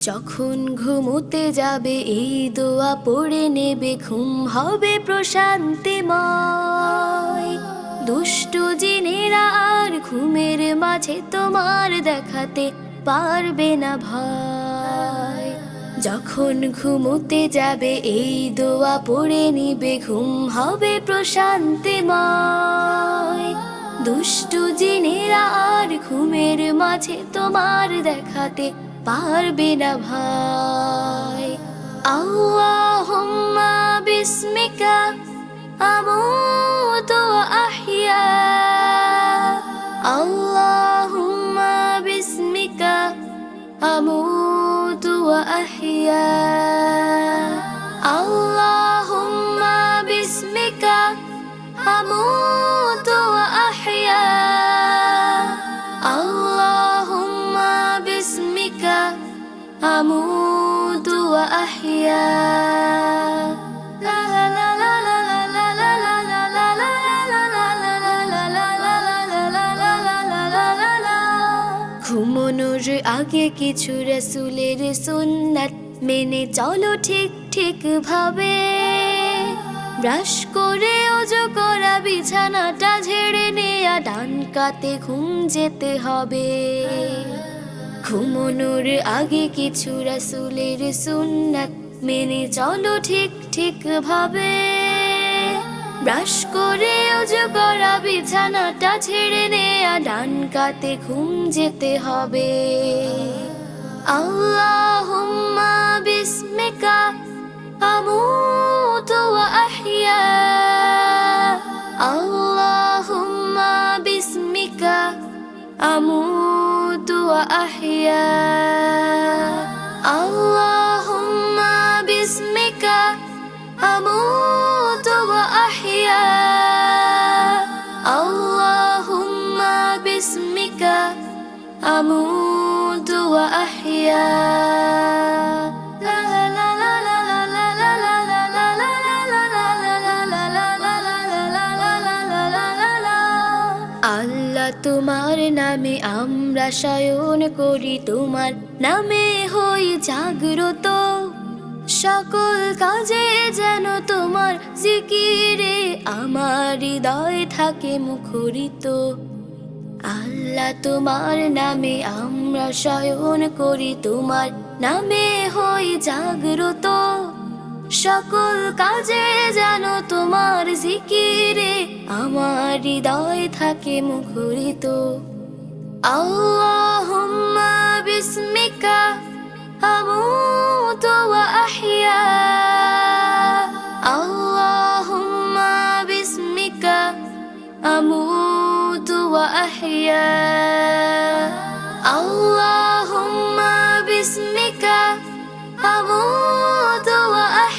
যখন ঘুমোতে যাবে এই দোয়া পড়ে নেবে, ঘুম হবে প্রশান্তিময়। দুষ্টু জিনেরা আর ঘুমের মাঝে তোমার দেখাতে পারবে না ভয়। যখন ঘুমোতে যাবে এই দোয়া পড়ে নিবে, ঘুম হবে প্রশান্তিময়। দুষ্টু জিনেরা আর ঘুমের মাঝে তোমার দেখাতে পারবে না ভয়। আল্লাহুম্মা বিসমিকা আমুতু ওয়া আহইয়া, আল্লাহুম্মা বিসমিকা আমুতু ওয়া আহইয়া, আল্লাহুম্মা বিসমিকা আমুতু ওয়া আহইয়া, আল্লাহুম্মা বিসমিকা আমুতু ওয়া আহইয়া। ঘুমানোর আগে কিছু রাসূলের সুন্নাত মেনে চলো ঠিক ঠিক ভাবে। ব্রাশ করে ওযু করা, বিছানাটা ঝেড়ে নেয়া, ডান কাতে ঘুম যেতে হবে। ঘুমানোর আগে কিছু রাসূলের সুন্নাত মেনে চলো ঠিক ঠিক ভাবে। ব্রাশ করে ওযু করা, বিছানাটা ছেড়ে নেয়া, ডান কাতে ঘুম যেতে হবে। আল্লাহুম্মা বিসমিকা আমুতু ওয়া আহইয়া, আল্লাহুম্মা বিসমিকা আমুতু ওয়া আহইয়া, আল্লাহুম্মা বিসমিকা আমুতু ওয়া আহইয়া, আল্লাহুম্মা বিসমিকা আমুতু ওয়া আহইয়া। আল্লাহ তোমার নামে আমরা শয়ন করি, তোমার নামে হই জাগ্রত। সকল কাজে যেন তোমার জিকিরে আমার হৃদয় থাকে মুখরিত। আল্লাহ তোমার নামে আমরা শয়ন করি, তোমার নামে হই জাগ্রত। সকল কাজে যেন তোমার জিকিরে আমার হৃদয় থাকে মুখরিত। আল্লাহুম্মা বিসমিকা আমুতু ওয়া আহইয়া, আল্লাহুম্মা বিসমিকা আমুতু ওয়া আহইয়া, আল্লাহুম্মা বিসমিকা আমুতু ওয়া আহইয়া।